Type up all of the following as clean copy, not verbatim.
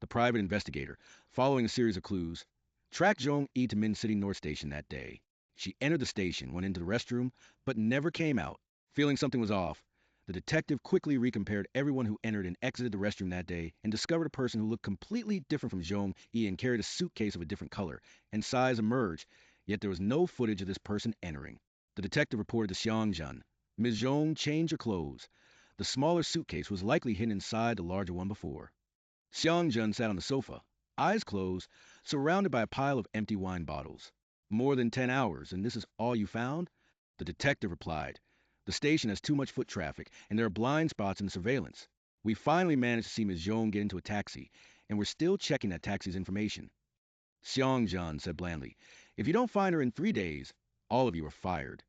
The private investigator, following a series of clues, tracked Zhong Yi to Min City North Station that day. She entered the station, went into the restroom, but never came out. Feeling something was off, the detective quickly recompared everyone who entered and exited the restroom that day and discovered a person who looked completely different from Zhong Yi and carried a suitcase of a different color and size emerged, yet there was no footage of this person entering. The detective reported to Xiang Zhen. Ms. Zhong changed her clothes. The smaller suitcase was likely hidden inside the larger one before. Xiang Zhen sat on the sofa, eyes closed, surrounded by a pile of empty wine bottles. More than 10 hours, and this is all you found? The detective replied. The station has too much foot traffic, and there are blind spots in the surveillance. We finally managed to see Ms. Zhong get into a taxi, and we're still checking that taxi's information. Xiang Zhen said blandly, if you don't find her in 3 days, all of you are fired.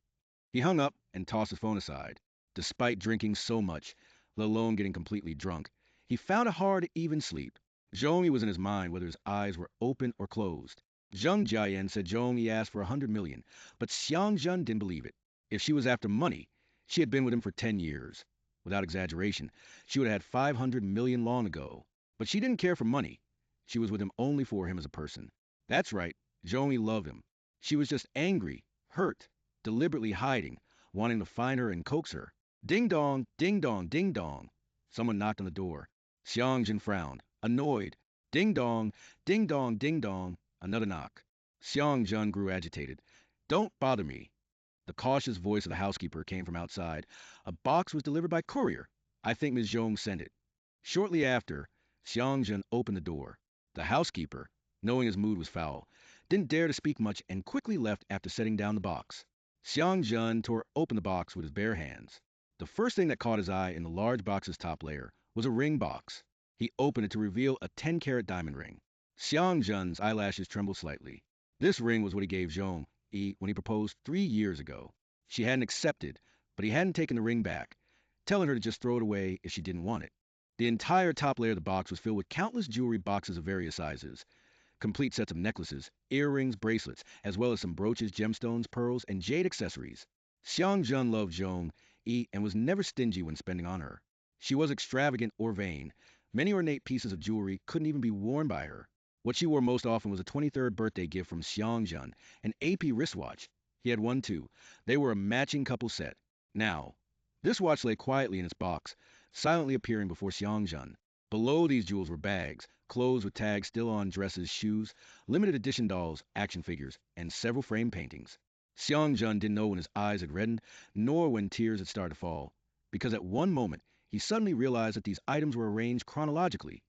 He hung up and tossed his phone aside. Despite drinking so much, let alone getting completely drunk, he found it hard to even sleep. Zhong Yi was in his mind whether his eyes were open or closed. Zheng Jiayan said Zhong Yi asked for 100 million, but Xiang Zhen didn't believe it. If she was after money, she had been with him for 10 years. Without exaggeration, she would have had 500 million long ago. But she didn't care for money. She was with him only for him as a person. That's right, Zhong Yi loved him. She was just angry, hurt, deliberately hiding, wanting to find her and coax her. Ding dong, ding dong, ding dong. Someone knocked on the door. Xiang Zhen frowned, annoyed. Ding dong, ding dong, ding dong. Another knock. Xiang Zhen grew agitated. Don't bother me. The cautious voice of the housekeeper came from outside. A box was delivered by courier. I think Ms. Zhong sent it. Shortly after, Xiang Zhen opened the door. The housekeeper, knowing his mood was foul, didn't dare to speak much and quickly left after setting down the box. Xiang Zhen tore open the box with his bare hands. The first thing that caught his eye in the large box's top layer was a ring box. He opened it to reveal a 10-carat diamond ring. Xiang Zhen's eyelashes trembled slightly. This ring was what he gave Zhong Yi when he proposed 3 years ago. She hadn't accepted, but he hadn't taken the ring back, telling her to just throw it away if she didn't want it. The entire top layer of the box was filled with countless jewelry boxes of various sizes, complete sets of necklaces, earrings, bracelets, as well as some brooches, gemstones, pearls, and jade accessories. Xiang Zhen loved Zhong Yi and was never stingy when spending on her. She was extravagant or vain. Many ornate pieces of jewelry couldn't even be worn by her. What she wore most often was a 23rd birthday gift from Xiang Zhen, an AP wristwatch. He had one too. They were a matching couple set. Now, this watch lay quietly in its box, silently appearing before Xiang Zhen. Below these jewels were bags, clothes with tags still on dresses, shoes, limited edition dolls, action figures, and several framed paintings. Xiang Zhen didn't know when his eyes had reddened, nor when tears had started to fall, because at one moment he suddenly realized that these items were arranged chronologically,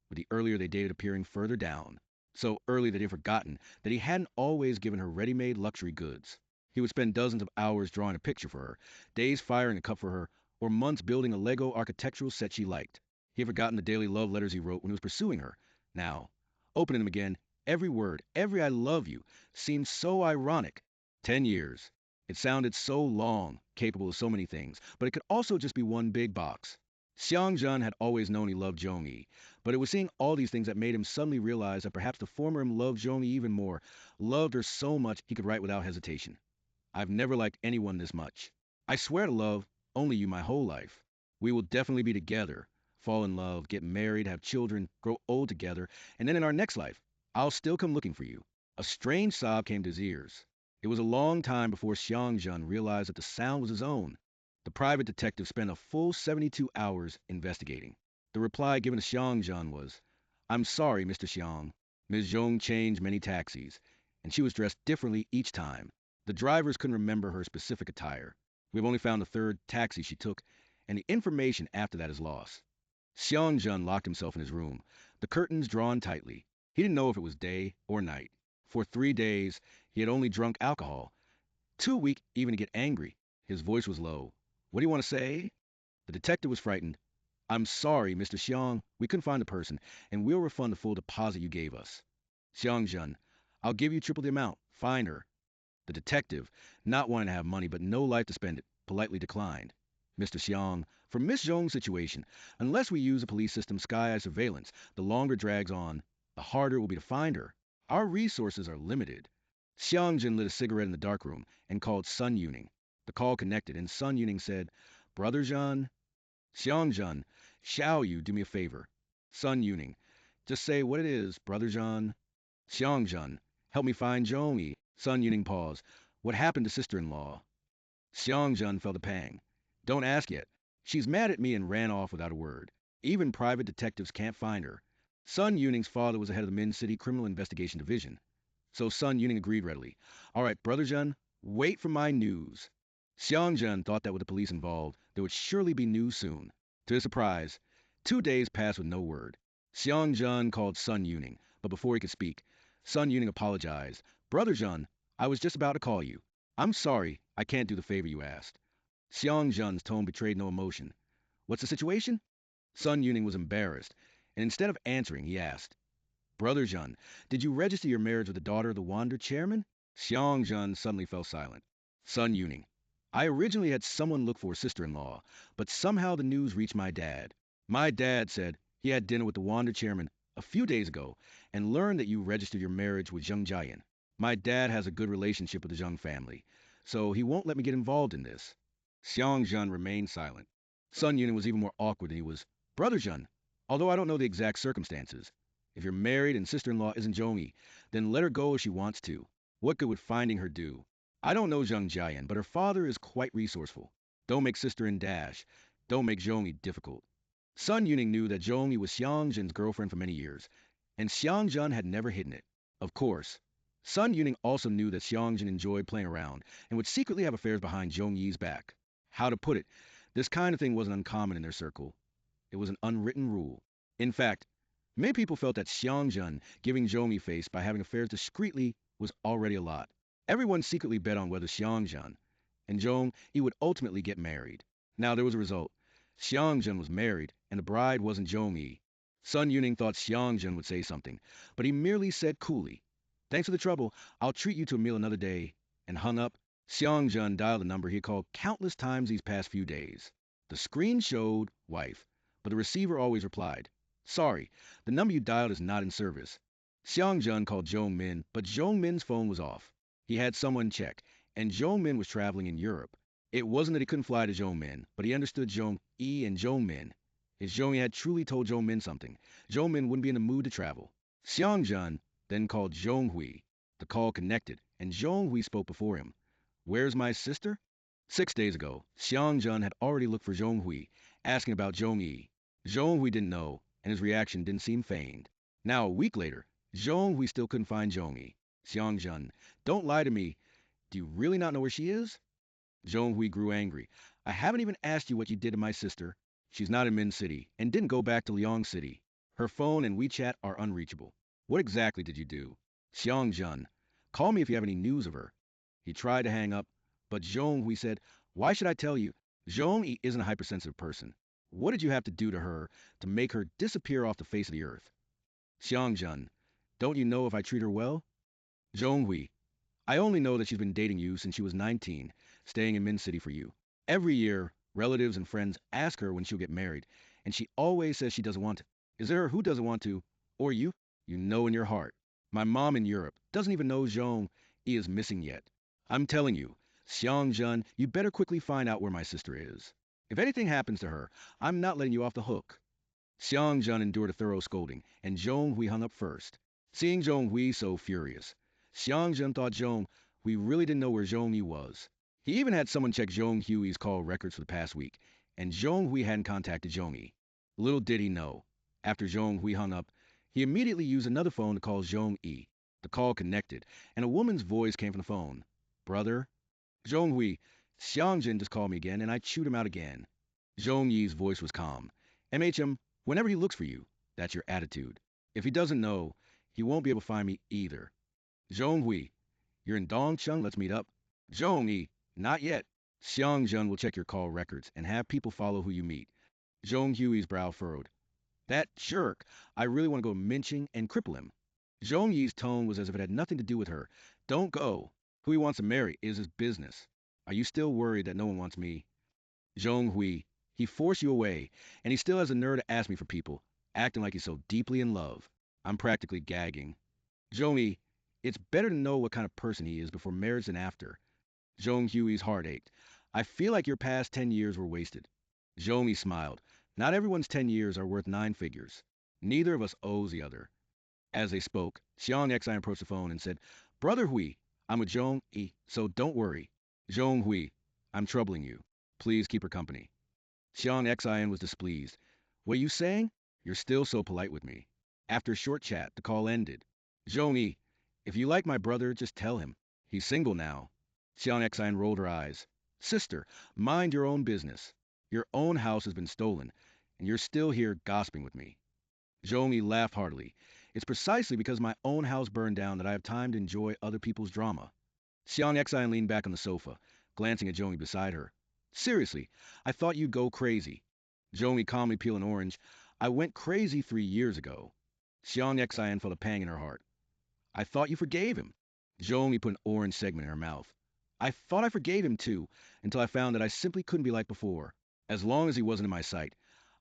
with the earlier they dated appearing further down. So early that he had forgotten that he hadn't always given her ready-made luxury goods. He would spend dozens of hours drawing a picture for her, days firing a cup for her, or months building a Lego architectural set she liked. He had forgotten the daily love letters he wrote when he was pursuing her. Now, opening them again, every word, every I love you, seemed so ironic. 10 years. It sounded so long, capable of so many things, but it could also just be one big box. Xiang Zhen had always known he loved Zhong Yi, but it was seeing all these things that made him suddenly realize that perhaps the former him loved Zhong Yi even more, loved her so much he could write without hesitation. I've never liked anyone this much. I swear to love only you my whole life. We will definitely be together, fall in love, get married, have children, grow old together, and then in our next life, I'll still come looking for you. A strange sob came to his ears. It was a long time before Xiang Zhen realized that the sound was his own. The private detective spent a full 72 hours investigating. The reply given to Xiang Zhen was, I'm sorry, Mr. Xiang. Ms. Zhong changed many taxis, and she was dressed differently each time. The drivers couldn't remember her specific attire. We've only found the third taxi she took, and the information after that is lost. Xiang Zhen locked himself in his room, the curtains drawn tightly. He didn't know if it was day or night. For 3 days, he had only drunk alcohol. Too weak even to get angry. His voice was low. What do you want to say? The detective was frightened. I'm sorry, Mr. Xiang. We couldn't find the person, and we'll refund the full deposit you gave us. Xiang Zhen, I'll give you triple the amount. Find her. The detective, not wanting to have money but no life to spend it, politely declined. Mr. Xiang, for Miss Zhong's situation, unless we use a police system sky-high surveillance, the longer it drags on, the harder it will be to find her. Our resources are limited. Xiang Jin lit a cigarette in the darkroom and called Sun Yuning. The call connected, and Sun Yuning said, Brother Zhen? Xiang Zhen, shall you do me a favor? Sun Yuning, Just say what it is, Brother Zheng. Xiang Zhen, help me find Zhong Yi. Sun Yuning paused. What happened to sister-in-law? Xiang Zhen felt a pang. Don't ask yet. She's mad at me and ran off without a word. Even private detectives can't find her. Sun Yuning's father was the head of the Min City Criminal Investigation Division. So Sun Yuning agreed readily. All right, Brother Zhen, wait for my news. Xiang Zhen thought that with the police involved, there would surely be news soon. To his surprise, 2 days passed with no word. Xiang Zhen called Sun Yuning, but before he could speak, Sun Yuning apologized. Brother Zhen, I was just about to call you. I'm sorry, I can't do the favor you asked. Xiang Zhen's tone betrayed no emotion. What's the situation? Sun Yuning was embarrassed, and instead of answering, he asked, Brother Zhen, did you register your marriage with the daughter of the Wande chairman? Xiang Zhen suddenly fell silent. Sun Yuning, I originally had someone look for a sister-in-law, but somehow the news reached my dad. My dad said he had dinner with the Wande chairman a few days ago and learned that you registered your marriage with Zheng Jiayan. My dad has a good relationship with the Zheng family, so he won't let me get involved in this. Xiang Zhen remained silent. Sun Yuning was even more awkward than he was. Brother Zhen, although I don't know the exact circumstances, if you're married and sister-in-law isn't Zhong Yi, then let her go if she wants to. What good would finding her do? I don't know Zheng Jiayan, but her father is quite resourceful. Don't make sister in dash. Don't make Zhong Yi difficult. Sun Yuning knew that Zhong Yi was Xiang Zhen's girlfriend for many years, and Xiang Zhen had never hidden it. Of course. Sun Yuning also knew that Xiang Zhen enjoyed playing around and would secretly have affairs behind Zhong Yi's back. How to put it, this kind of thing wasn't uncommon in their circle. It was an unwritten rule. In fact, many people felt that Xiang Zhen giving Zhong Yi face by having affairs discreetly was already a lot. Everyone secretly bet on whether Xiang Zhen and Zhong Yi would ultimately get married. Now there was a result. Xiang Zhen was married, and the bride wasn't Zhong Yi. Sun Yuning thought Xiang Zhen would say something, but he merely said coolly, Thanks for the trouble. I'll treat you to a meal another day, and hung up. Xiang Zhen dialed the number he had called countless times these past few days. The screen showed wife, but the receiver always replied, Sorry, the number you dialed is not in service. Xiang Zhen called Zhong Min, but Zhong Min's phone was off. He had someone check, and Zhong Min was traveling in Europe. It wasn't that he couldn't fly to Zhong Min, but he understood Zhong Yi and Zhong Min. If Zhong Yi had truly told Zhong Min something, Zhong Min wouldn't be in the mood to travel. Xiang Zhen then called Zhong Hui. The call connected, and Zhong Hui spoke before him. Where's my sister? 6 days ago, Xiang Zhen had already looked for Zhong Hui, asking about Zhong Yi. Zhong Hui didn't know, and his reaction didn't seem feigned. Now, a week later, Zhong Hui still couldn't find Zhong Yi. Xiang Zhen, don't lie to me. Do you really not know where she is? Zhong Hui grew angry. I haven't even asked you what you did to my sister. She's not in Min City, and didn't go back to Liang City. Her phone and WeChat are unreachable. What exactly did you do? Xiang Zhen, call me if you have any news of her. He tried to hang up, but Zhong Hui said, Why should I tell you? Zhong Yi isn't a hypersensitive person. What did you have to do to her to make her disappear off the face of the earth? Xiang Zhen, don't you know if I treat her well? Zhong Hui, I only know that she's been dating you since she was 19, staying in Min City for you. Every year, relatives and friends ask her when she'll get married, and she always says she doesn't want to. Is there who doesn't want to? Or you? You know in your heart. My mom in Europe doesn't even know Zhong Yi is missing yet. I'm telling you, Xiang Zhen, you better quickly find out where my sister is. If anything happens to her, I'm not letting you off the hook. Xiang Zhen endured a thorough scolding, and Zhong Hui hung up first. Seeing Zhong Hui so furious, Xiang Zhen thought Zhong Hui really didn't know where Zhong Yi was. He even had someone check Zhong Hui's call records for the past week, and Zhong Hui hadn't contacted Zhong Yi. Little did he know. After Zhong Hui hung up, he immediately used another phone to call Zhong Yi. The call connected, and a woman's voice came from the phone. Brother? Zhong Hui, Xiang Zhen just called me again, and I chewed him out again. Zhong Yi's voice was calm. MHM, whenever he looks for you, that's your attitude. If he doesn't know, he won't be able to find me either. Zhong Hui, you're in Dongcheng, let's meet up. Zhong Yi, not yet. Xiang Zhen will check your call records and have people follow who you meet. Zhong Hui's brow furrowed. That jerk, I really want to go minching and cripple him. Zhong Yi's tone was as if it had nothing to do with her. Don't go. Who he wants to marry is his business. Are you still worried that no one wants me? Zhong Hui, he forced you away, and he still has the nerve to ask me for people, acting like he's so deeply in love. I'm practically gagging. Zhong Yi, it's better to know what kind of person he is before marriage than after. Zhong Hui's heart ached. I feel like your past 10 years were wasted. Zhong Yi smiled. Not everyone's 10 years are worth 9 figures. Neither of us owes the other. As they spoke, Xiang Xi approached the phone and said, Brother Hui, I'm with Zhong Yi, so don't worry. Zhong Hui, I'm troubling you. Please keep her company. Xiang Xian was displeased. What are you saying? You're still so polite with me. After a short chat, the call ended. Zhong Yi, if you like my brother, just tell him. He's single now. Xiang Xian rolled her eyes. Sister, mind your own business. Your own house has been stolen, and you're still here gossiping with me. Zhong Yi laughed heartily. It's precisely because my own house burned down that I have time to enjoy other people's drama. Xiang Xian leaned back on the sofa, glancing at Zhong Yi beside her. Seriously, I thought you'd go crazy. Zhong Yi calmly peeled an orange. I went crazy 3 years ago. Xiang Xian felt a pang in her heart. I thought you forgave him. Zhong Yi put an orange segment in her mouth. I thought I forgave him too, until I found that I simply couldn't be like before. As long as he wasn't in my sight,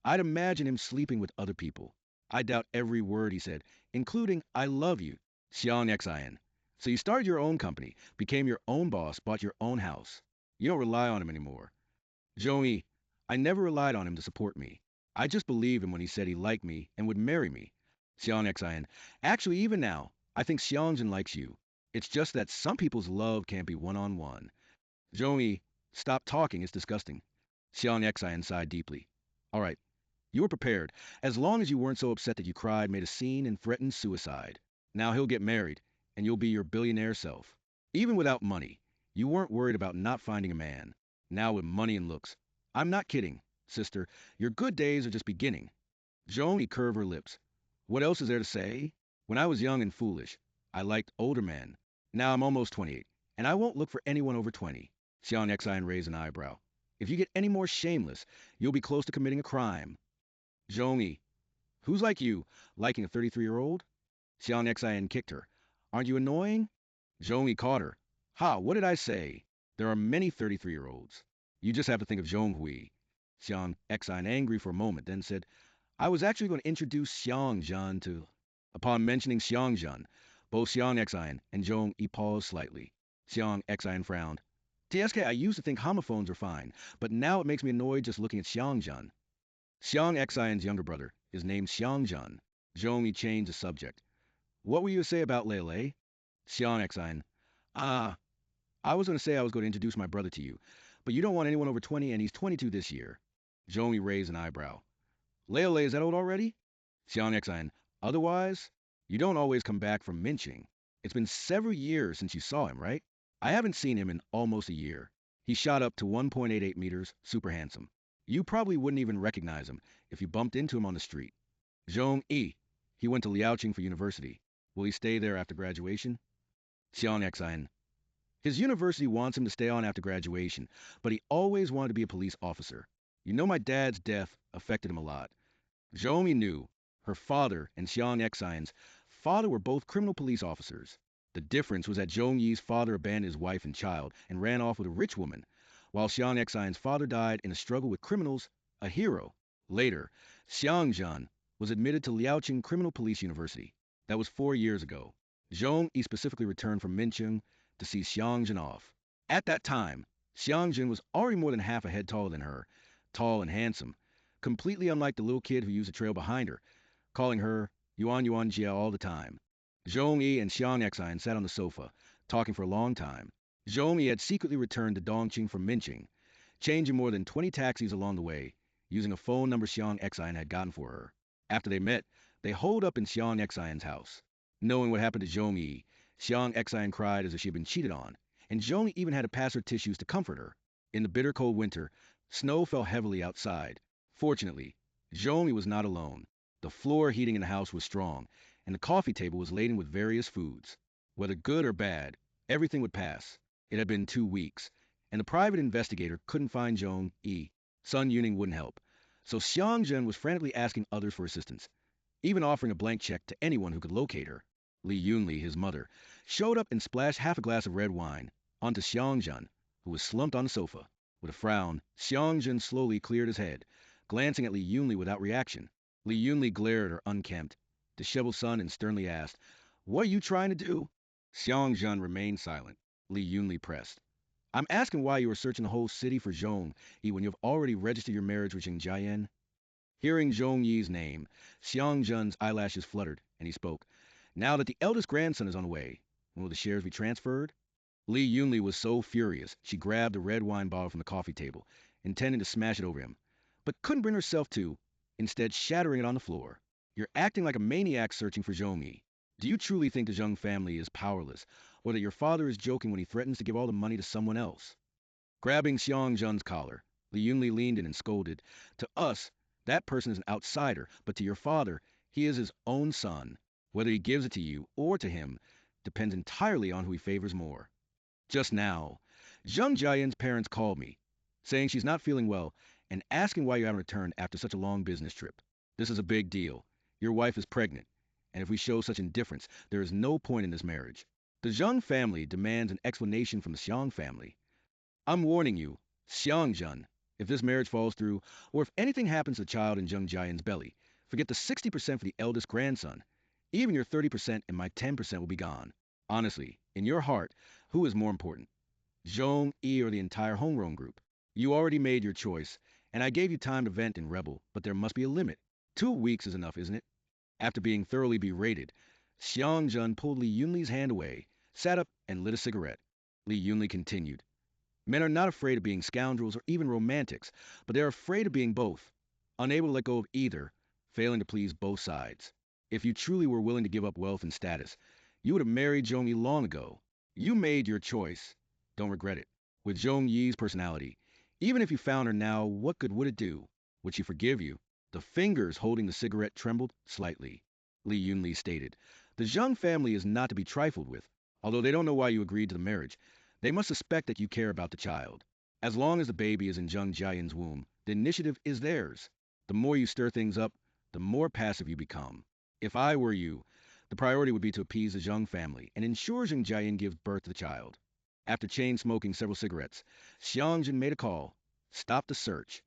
I'd imagine him sleeping with other people. I doubt every word he said, including I love you. Xiang Xian. So you started your own company, became your own boss, bought your own house. You don't rely on him anymore. Zhong Yi, I never relied on him to support me. I just believed him when he said he liked me and would marry me. Xiang Xian. Actually, even now, I think Xiang Zhen likes you. It's just that some people's love can't be one-on-one. Zhong Yi, stop talking, it's disgusting. Xiang Xian sighed deeply. All right, you were prepared, as long as you weren't so upset that you cried, made a scene, and threatened suicide. Now he'll get married, and you'll be your billionaire self. Even without money, you weren't worried about not finding a man. Now with money and looks. I'm not kidding, sister. Your good days are just beginning. Joan curved her lips. What else is there to say? When I was young and foolish, I liked older men. Now I'm almost 28, and I won't look for anyone over 20. Xiang Xian raised an eyebrow. If you get any more shameless, you'll be close to committing a crime. Zhong, who's like you, liking a 33-year-old? Xiang Xian kicked her. Aren't you annoying? Zhong caught her. Ha, what did I say? There are many 33-year-olds. You just have to think of Zhong Hui. Xiang Xian angry for a moment, then said, I was actually going to introduce Xiang Zhen to... Upon mentioning Xiang Zhen, both Xiang Xian and Zhong Yi paused slightly. Xiang Xian frowned. TSK, I used to think homophones were fine, but now it makes me annoyed just looking at Xiang Zhen. Xiang Xian's younger brother is named Xiang Zhen. Zhong Yi changed the subject. What were you to say about Lei? Xiang Xian. Ah, I was going to say I was going to introduce my brother to you, but you don't want anyone over 20 and he's 22 this year. Zhong Yi raised an eyebrow. Lei, is that old already? Xiang Xian. Otherwise, you don't always come back from Minching. It's been several years since you saw him, right? I haven't seen him in almost a year. He shot up to 1.88 meters, super handsome. You probably wouldn't even recognize him if you bumped into him on the street. Zhong Yi. He went to Liaoqing for university. Will he stay there after graduation? Xiang Xian. His university wants him to stay on after graduation, but he always wanted to be a police officer. You know my dad's death affected him a lot. Zhong Yi knew. Her father and Xiang Xian's father were both criminal police officers. The difference was that Zhong Yi's father abandoned his wife and child and ran off with a rich woman, while Xiang Xian's father died in a struggle with criminals, a hero. Later, Xiang Zhen was admitted to Liaoqing Criminal Police University. That was 4 years ago. Zhong Yi specifically returned from Mincheng to see Xiang Zhen off. At that time, Xiang Zhen was already more than half a head taller than her, tall and handsome, completely unlike the little kid who used to trail behind her, calling her Yuan Yuan Jia all the time. Zhong Yi and Xiang Xian sat on the sofa, talking for a long time. Zhong Yi had secretly returned to Dongqing from Minching, changing more than 20 taxis along the way, using a phone number Xiang Xian had gotten for her. After they met, they holed up in Xiang Xian's house. Knowing what happened to Zhong Yi, Xiang Xian cried as if she had been cheated on, and Zhong Yi even had to pass her tissues to comfort her. In the bitter cold winter, snow fell heavily outside. Fortunately, Zhong Yi was not alone. The floor heating in the house was strong, and the coffee table was laden with various foods. Whether good or bad, everything would pass. It had been 2 weeks, and the private investigator couldn't find Zhong Yi. Sun Yuning wouldn't help, so Xiang Zhen was frantically asking others for assistance, even offering a blank check to anyone who could locate her. Li Yunli, his mother, showed up and splashed half a glass of red wine onto Xiang Zhen, who was slumped on the sofa. With a frown, Xiang Zhen slowly cleared his head, glancing at Li Yunli without reaction. Li Yunli glared at her unkempt, disheveled son and sternly asked, What are you trying to do? Xiang Zhen remained silent. Li Yunli pressed. I'm asking why you are searching the whole city for Zhong Yi when you have already registered your marriage with Zheng Jiayan. Hearing Zhong Yi's name, Xiang Zhen's eyelashes fluttered, and he spoke. Now that the eldest grandson is on the way, when will the shares be transferred? Li Yunli was so furious, she grabbed a red wine bottle from the coffee table, intending to smash it over him, but couldn't bring herself to, instead shattering it on the floor. You're acting like a maniac searching for Zhong Yi. Do you truly think the Zheng family is powerless, or that your father is joking when he threatens to give all the money to someone else? Grabbing Xiang Zhen's collar, Li Yunli leaned in and scolded. To us, that person is an outsider, but to your father, he is his own son. Whether he gives it to you or to him depends entirely on who he favors more. Just now, Zheng Jiayan's parents called me, saying she's not feeling well and asking why you haven't returned after such a long business trip. This is a big deal. Your wife is pregnant, and if we show such indifference, there is no point in this marriage. The Zheng family demands an explanation from the Xiang family. I'm warning you, Xiang Zhen, if this marriage falls through, or if anything happens to the child in Zheng Jiayan's belly, forget the 60% for the eldest grandson. Even your 30% and my 10% will be gone. Honestly, in your heart, who is more important? Zhong Yi or the entire homegrown group? You already made your choice, and I gave you time to vent and rebel, but there must be a limit. 2 weeks is enough, isn't it? After being thoroughly berated, Xiang Zhen pulled Li Yunli's hand away, sat up, and lit a cigarette. Li Yunli continued. Men are not afraid of being scoundrels or even romantics, but they are afraid of being both, unable to let go of either, failing to please both sides. If you truly were willing to give up wealth and status, you would have married Zhong Yi long ago. You made your choice. Don't regret it. With Zhong Yi's personality, even if you found her now, what good would it do? Would she forgive you? The fingers holding the cigarette trembled slightly. Li Yunli stated, the Zheng family is not to be trifled with. Although they don't know why you agreed to the marriage, they must suspect that you care about the child. As long as the baby is in Zheng Jiayan's womb, the initiative is theirs. The more you stir things up, the more passive you become. If I were you, the priority would be to appease the Zheng family and ensure Zheng Jiayan gives birth to the child. After chain smoking several cigarettes, Xiang Zhen made a call, stopped the search.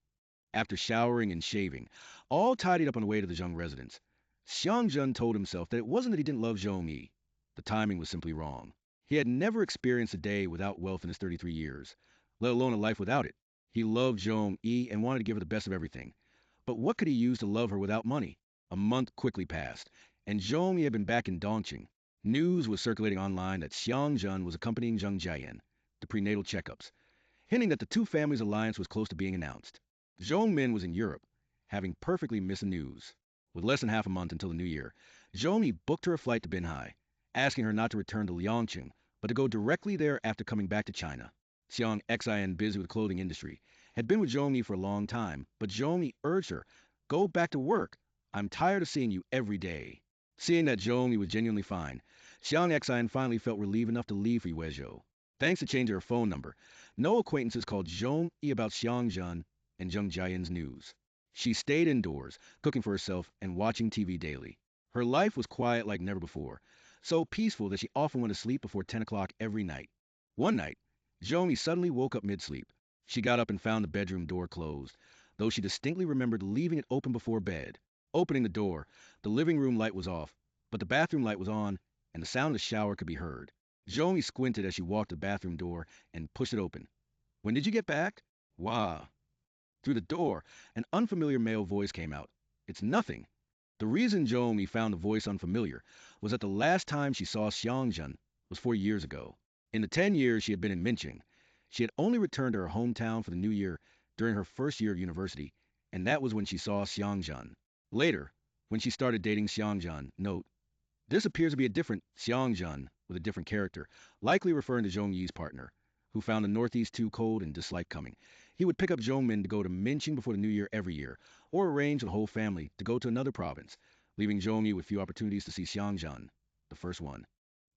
After showering and shaving, all tidied up on the way to the Zheng residence, Xiang Zhen told himself that it wasn't that he didn't love Zhong Yi. The timing was simply wrong. He had never experienced a day without wealth in his 33 years, let alone a life without it. He loved Zhong Yi and wanted to give her the best of everything. But what could he use to love her without money? A month quickly passed, and Zhong Yi had been back in Dongqing. News was circulating online that Xiang Zhen was accompanying Zheng Jiayan to prenatal checkups, hinting that the two families' alliance was close to being announced. Zhong Min was in Europe, having perfectly missed the news. With less than half a month until the new year, Zhong Yi booked her a flight to Binhai, asking her not to return to Liangqing, but to go directly there after coming back to China. Xiang Xian, busy with the clothing industry, had been with Zhong Yi for a long time, but Zhong Yi urged her, go back to work. I'm tired of seeing you every day. Seeing that Zhong Yi was genuinely fine, Xiang Xian finally felt relieved enough to leave for Yuezhou. Thanks to changing her phone number, no acquaintances called Zhong Yi about Xiang Zhen and Zheng Jiayan's news. She stayed indoors, cooking for herself and watching TV daily. Her life was quiet like never before, so peaceful that she often went to sleep before 10 o'clock every night. One night, Zhong Yi suddenly woke up mid-sleep. She got up and found the bedroom door closed, though she distinctly remembered leaving it open before bed. Opening the door, the living room light was off, but the bathroom light was on, and the sound of the shower could be heard. Zhong Yi squinted as she walked to the bathroom door and pushed it open. When did you get back? Wah. Through the door, an unfamiliar male voice came out. It's nothing. The reason Zhong Yi found the voice unfamiliar was that the last time she saw Xiang Zhen was 4 years ago. In the 10 years she had been in Minqing, she had only returned to her hometown for the new year during her first year of university, and that was when she saw Xiang Zhen. Later, when she started dating Xiang Zhen, note, this appears to be a different Xiang Zhen with a different character, likely referring to Zhong Yi's partner, who found the Northeast too cold and disliked coming. He would pick up Zhong Min to go to Minqing before the new year every year, or arrange for the whole family to go to another province, leaving Zhong Yi with few opportunities to see Xiang Zhen, the first one.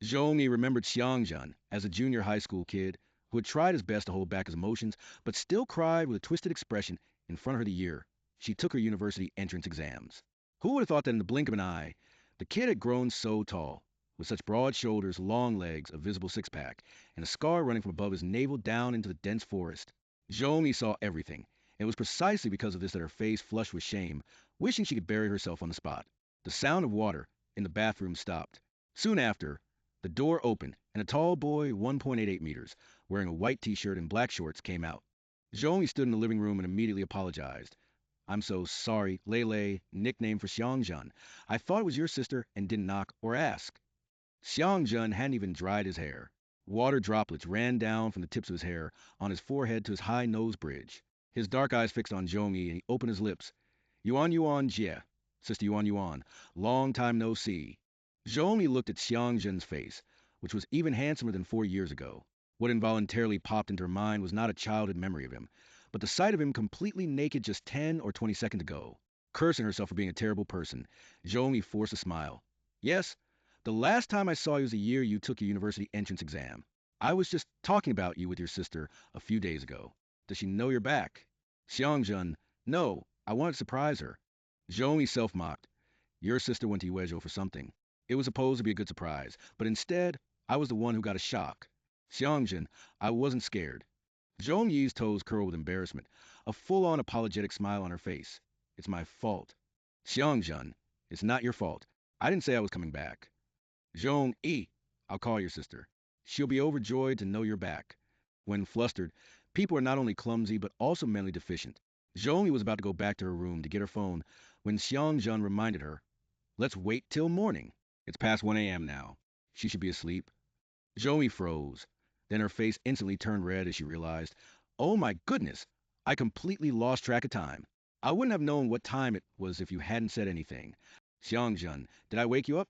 Zhong Yi remembered Xiang Zhen as a junior high school kid who had tried his best to hold back his emotions, but still cried with a twisted expression in front of her the year she took her university entrance exams. Who would have thought that in the blink of an eye, the kid had grown so tall, with such broad shoulders, long legs, a visible six-pack, and a scar running from above his navel down into the dense forest. Zhong Yi saw everything, and it was precisely because of this that her face flushed with shame, wishing she could bury herself on the spot. The sound of water in the bathroom stopped. Soon after, the door opened, and a tall boy, 1.88 meters, wearing a white t-shirt and black shorts, came out. Zhong Yi stood in the living room and immediately apologized. I'm so sorry, Lele, nickname for Xiang Zhen. I thought it was your sister and didn't knock or ask. Xiang Zhen hadn't even dried his hair. Water droplets ran down from the tips of his hair on his forehead to his high nose bridge. His dark eyes fixed on Zhong Yi, and he opened his lips. Yuan Yuan Jie, Sister Yuan Yuan, long time no see. Zhong Yi looked at Xiang Zhen's face, which was even handsomer than 4 years ago. What involuntarily popped into her mind was not a childhood memory of him, but the sight of him completely naked just 10 or 20 seconds ago. Cursing herself for being a terrible person, Zhong Yi forced a smile. Yes, the last time I saw you was the year you took your university entrance exam. I was just talking about you with your sister a few days ago. Does she know you're back? Xiangjun, no, I wanted to surprise her. Zhong self-mocked. Your sister went to Uezhou for something. It was supposed to be a good surprise, but instead, I was the one who got a shock. Xiangjun, I wasn't scared. Zhong Yi's toes curled with embarrassment, a full-on apologetic smile on her face. It's my fault. Xiangjun, it's not your fault. I didn't say I was coming back. Zhong Yi, I'll call your sister. She'll be overjoyed to know you're back. When flustered, people are not only clumsy but also mentally deficient. Zhong Yi was about to go back to her room to get her phone when Xiang Zhen reminded her, let's wait till morning. It's past 1 a.m. now. She should be asleep. Zhong Yi froze. Then her face instantly turned red as she realized, oh my goodness, I completely lost track of time. I wouldn't have known what time it was if you hadn't said anything. Xiang Zhen, did I wake you up?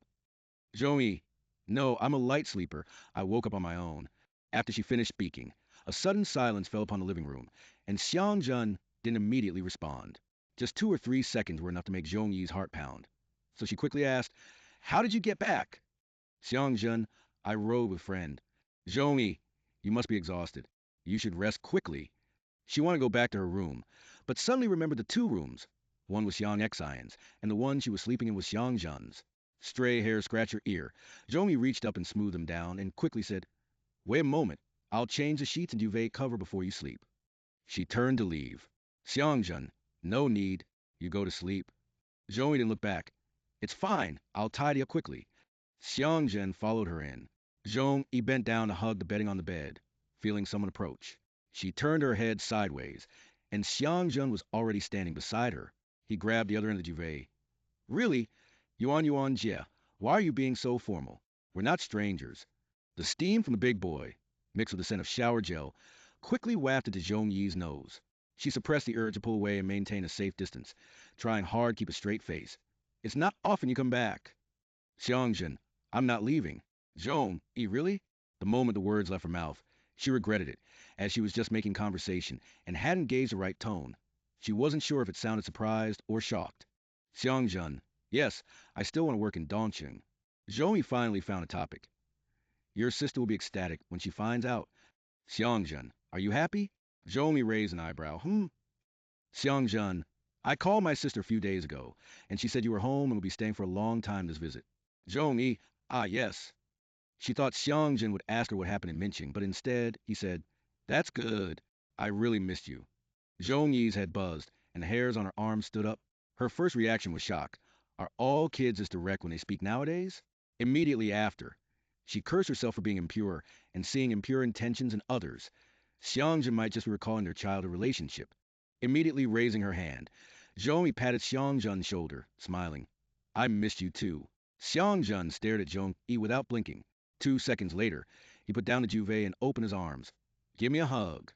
Zhong, no, I'm a light sleeper. I woke up on my own. After she finished speaking, a sudden silence fell upon the living room, and Xiang Zhen didn't immediately respond. Just 2 or 3 seconds were enough to make Zhong Yi's heart pound. So she quickly asked, how did you get back? Xiang Zhen, I rode with friend. Zhong Yi, you must be exhausted. You should rest quickly. She wanted to go back to her room, but suddenly remembered the two rooms. One was Xiang Xian's, and the one she was sleeping in was Xiang Zhen's. Stray hairs scratched her ear. Zhong Yi reached up and smoothed them down and quickly said, wait a moment. I'll change the sheets and duvet cover before you sleep. She turned to leave. Xiangzhen, no need. You go to sleep. Zhong Yi didn't look back. It's fine. I'll tidy up quickly. Xiangzhen followed her in. Zhong Yi bent down to hug the bedding on the bed, feeling someone approach. She turned her head sideways, and Xiangzhen was already standing beside her. He grabbed the other end of the duvet. Really? Yuan Yuan Jie, why are you being so formal? We're not strangers. The steam from the big boy, mixed with the scent of shower gel, quickly wafted to Zhong Yi's nose. She suppressed the urge to pull away and maintain a safe distance, trying hard to keep a straight face. It's not often you come back. Xiangzhen, I'm not leaving. Zhong Yi, really? The moment the words left her mouth, she regretted it, as she was just making conversation and hadn't gauged the right tone. She wasn't sure if it sounded surprised or shocked. Xiangzhen, yes, I still want to work in Dongqing. Zhong Yi finally found a topic. Your sister will be ecstatic when she finds out. Xiangzhen, are you happy? Zhong Yi raised an eyebrow. Xiangzhen, I called my sister a few days ago, and she said you were home and will be staying for a long time this visit. Zhong Yi, ah, yes. She thought Xiangzhen would ask her what happened in Minqing, but instead, he said, that's good. I really missed you. Zhong Yi's head buzzed, and the hairs on her arms stood up. Her first reaction was shock. Are all kids as direct when they speak nowadays? Immediately after, she cursed herself for being impure and seeing impure intentions in others. Xiangzhen might just be recalling their childhood relationship. Immediately raising her hand, Zhong Yi patted Xiangzhen's shoulder, smiling. I missed you too. Xiangzhen stared at Zhong Yi without blinking. 2 seconds later, he put down the duvet and opened his arms. Give me a hug.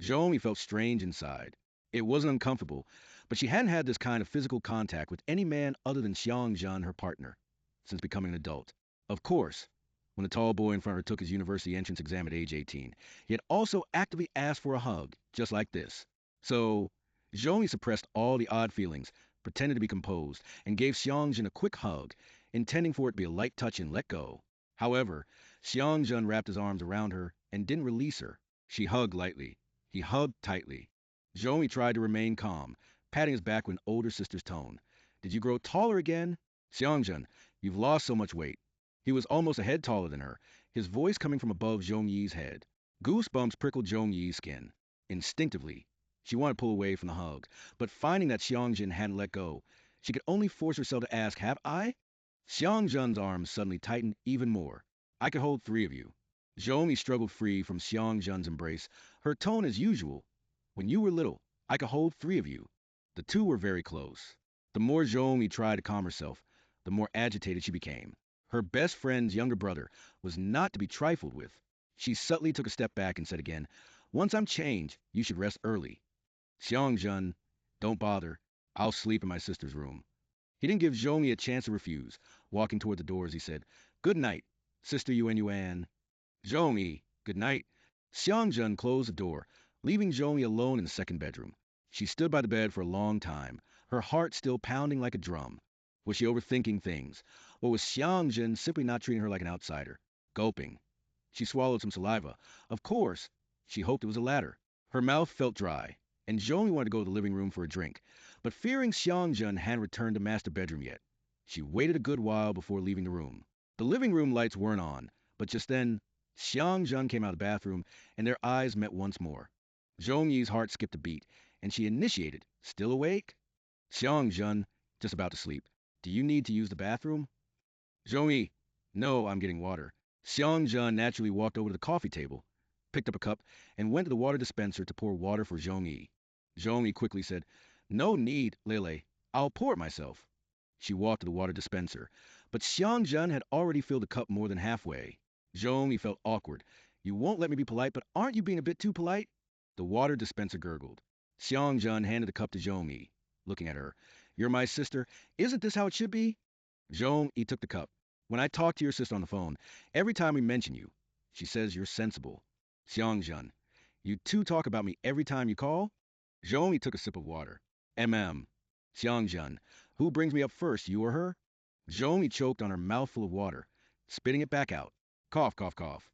Zhong Yi felt strange inside. It wasn't uncomfortable, but she hadn't had this kind of physical contact with any man other than Xiangzhen, her partner, since becoming an adult. Of course, when the tall boy in front of her took his university entrance exam at age 18, he had also actively asked for a hug, just like this. So, Zhong Yi suppressed all the odd feelings, pretended to be composed, and gave Xiangzhen a quick hug, intending for it to be a light touch and let go. However, Xiangzhen wrapped his arms around her and didn't release her. She hugged lightly. He hugged tightly. Zhong Yi tried to remain calm, patting his back with an older sister's tone. Did you grow taller again? Xiangzhen, you've lost so much weight. He was almost a head taller than her, his voice coming from above Zhong Yi's head. Goosebumps prickled Zhong Yi's skin. Instinctively, she wanted to pull away from the hug, but finding that Xiangzhen hadn't let go, she could only force herself to ask, have I? Xiangzhen's arms suddenly tightened even more. I could hold 3 of you. Zhong Yi struggled free from Xiangzhen's embrace, her tone as usual. When you were little, I could hold 3 of you. The two were very close. The more Zhong Yi tried to calm herself, the more agitated she became. Her best friend's younger brother was not to be trifled with. She subtly took a step back and said again, "Once I'm changed, you should rest early." "Xiang Zhen, don't bother. I'll sleep in my sister's room." He didn't give Zhong Yi a chance to refuse. Walking toward the doors, he said, "Good night, Sister Yuan Yuan." "Zhong Yi, good night." Xiang Zhen closed the door, leaving Zhong Yi alone in the second bedroom. She stood by the bed for a long time, her heart still pounding like a drum. Was she overthinking things? Or was Xiang Zhen simply not treating her like an outsider? Gulping. She swallowed some saliva. Of course, she hoped it was the latter. Her mouth felt dry, and Zhong Yi wanted to go to the living room for a drink, but fearing Xiang Zhen hadn't returned to master bedroom yet, she waited a good while before leaving the room. The living room lights weren't on, but just then, Xiang Zhen came out of the bathroom, and their eyes met once more. Zhong Yi's heart skipped a beat, and she initiated, "Still awake?" "Xiang Zhen, just about to sleep. Do you need to use the bathroom?" "Zhong Yi, no, I'm getting water." Xiang Zhen naturally walked over to the coffee table, picked up a cup, and went to the water dispenser to pour water for Zhong Yi. Zhong Yi quickly said, "No need, Lele. I'll pour it myself." She walked to the water dispenser, but Xiang Zhen had already filled the cup more than halfway. Zhong Yi felt awkward. "You won't let me be polite, but aren't you being a bit too polite?" The water dispenser gurgled. Xiang Zhen handed the cup to Zhong Yi, looking at her. "You're my sister. Isn't this how it should be?" Zhong Yi took the cup. "When I talk to your sister on the phone, every time we mention you, she says you're sensible." "Xiang Zhen, you two talk about me every time you call?" Zhong Yi took a sip of water. "Xiang Zhen, who brings me up first, you or her?" Zhong Yi choked on her mouthful of water, spitting it back out. Cough, cough, cough.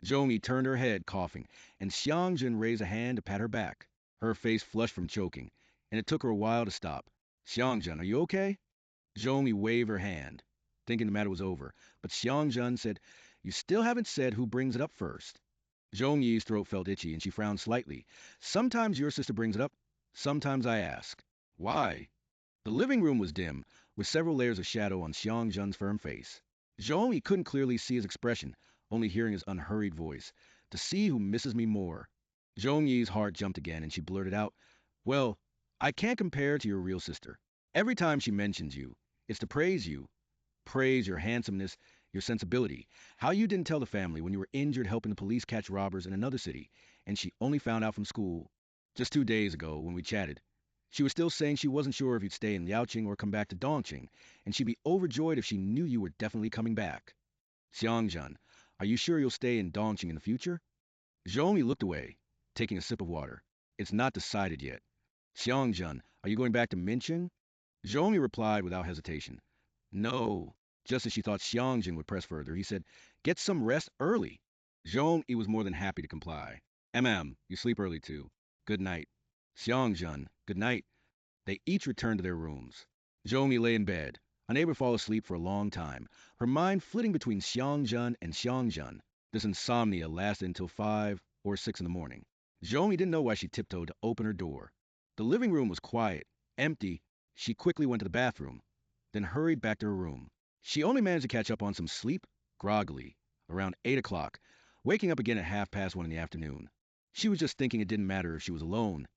Zhong Yi turned her head, coughing, and Xiang Zhen raised a hand to pat her back. Her face flushed from choking, and it took her a while to stop. "Xiang Zhen, are you okay?" Zhong Yi waved her hand, thinking the matter was over, but Xiang Zhen said, "You still haven't said who brings it up first." Zhong Yi's throat felt itchy, and she frowned slightly. "Sometimes your sister brings it up, sometimes I ask." "Why?" The living room was dim, with several layers of shadow on Xiang Zhen's firm face. Zhong Yi couldn't clearly see his expression, only hearing his unhurried voice. "To see who misses me more." Zhong Yi's heart jumped again, and she blurted out, "Well, I can't compare to your real sister. Every time she mentions you, it's to praise you. Praise your handsomeness, your sensibility, how you didn't tell the family when you were injured helping the police catch robbers in another city, and she only found out from school. Just 2 days ago, when we chatted, she was still saying she wasn't sure if you'd stay in Liaoqing or come back to Dongqing, and she'd be overjoyed if she knew you were definitely coming back. Xiang Zhen, are you sure you'll stay in Dongqing in the future?" Zhong Yi looked away, taking a sip of water. "It's not decided yet." "Xiang Zhen, are you going back to Minqing?" Zhong Yi replied without hesitation. "No." Just as she thought Xiang Jin would press further, he said, "Get some rest early." Zhong Yi was more than happy to comply. You sleep early too. Good night." "Xiang Zhen, good night." They each returned to their rooms. Zhong Yi lay in bed, unable to fall asleep for a long time, her mind flitting between Xiang Zhen and Xiang Zhen. This insomnia lasted until 5 or 6 in the morning. Zhong Yi didn't know why she tiptoed to open her door. The living room was quiet, empty. She quickly went to the bathroom, then hurried back to her room. She only managed to catch up on some sleep, groggily, around 8 o'clock, waking up again at 1:30 in the afternoon. She was just thinking it didn't matter if she was alone.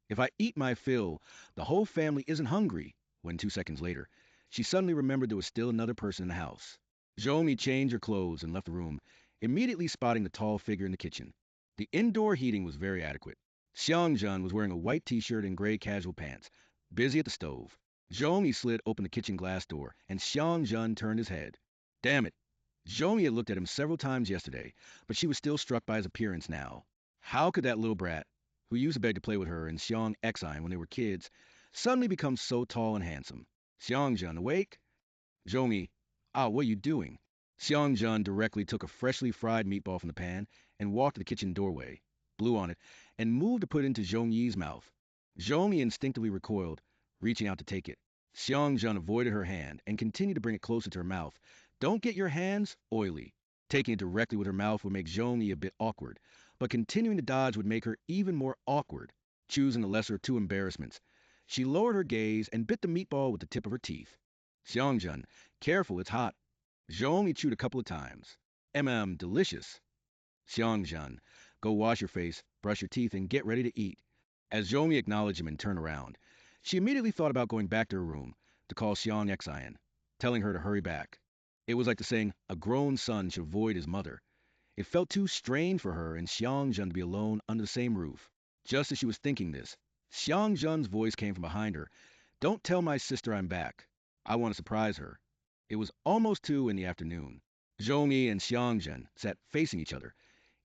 "If I eat my fill, the whole family isn't hungry," when 2 seconds later, she suddenly remembered there was still another person in the house. Zhong Yi changed her clothes and left the room, immediately spotting the tall figure in the kitchen. The indoor heating was very adequate. Xiang Zhen was wearing a white t-shirt and gray casual pants, busy at the stove. Zhong Yi slid open the kitchen glass door, and Xiang Zhen turned his head. Damn it! Zhong Yi had looked at him several times yesterday, but she was still struck by his appearance now. How could that little brat, who used to beg to play with her and Xiang Exine when they were kids, suddenly become so tall and handsome? "Xiang Zhen, awake?" Zhong Yi, what are you doing?" Xiang Zhen directly took a freshly fried meatball from the pan and walked to the kitchen doorway, blew on it, and moved to put it into Zhong Yi's mouth. Zhong Yi instinctively recoiled, reaching out to take it. Xiang Zhen avoided her hand and continued to bring it closer to her mouth. "Don't get your hands oily." Taking it directly with her mouth would make Zhong Yi a bit awkward, but continuing to dodge would make her even more awkward. Choosing the lesser of two embarrassments, she lowered her gaze and bit the meatball with the tip of her teeth. "Xiang Zhen, careful, it's hot." Zhong Yi chewed a couple of times. Delicious." "Xiang Zhen, go wash your face, brush your teeth, and get ready to eat." As Zhong Yi acknowledged him and turned around, She immediately thought about going back to her room to call Xiang Zian, telling her to hurry back. It was like the saying, a grown son should avoid his mother. It felt too strained for her and Xiang Zhen to be alone under the same roof. Just as she was thinking this, Xiang Zhen's voice came from behind her. Don't tell my sister I'm back. I want to surprise her. It was almost 2 in the afternoon. Zhong Yi and Xiang Zhen sat facing each other,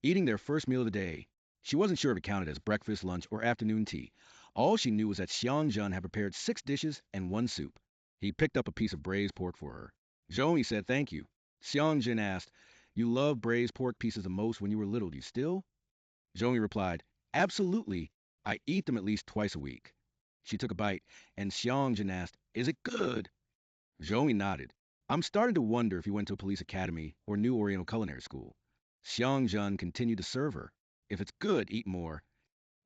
eating their first meal of the day. She wasn't sure if it counted as breakfast, lunch, or afternoon tea. All she knew was that Xiang Zhen had prepared 6 dishes and 1 soup. He picked up a piece of braised pork for her. Zhong Yi said thank you. Xiang Zhen asked, you loved braised pork pieces the most when you were little, do you still? Zhong Yi replied, absolutely. I eat them at least twice a week. She took a bite, and Xiang Zhen asked, is it good? Zhong Yi nodded. I'm starting to wonder if he went to a police academy or New Oriental Culinary School. Xiang Zhen continued to serve her. If it's good, eat more.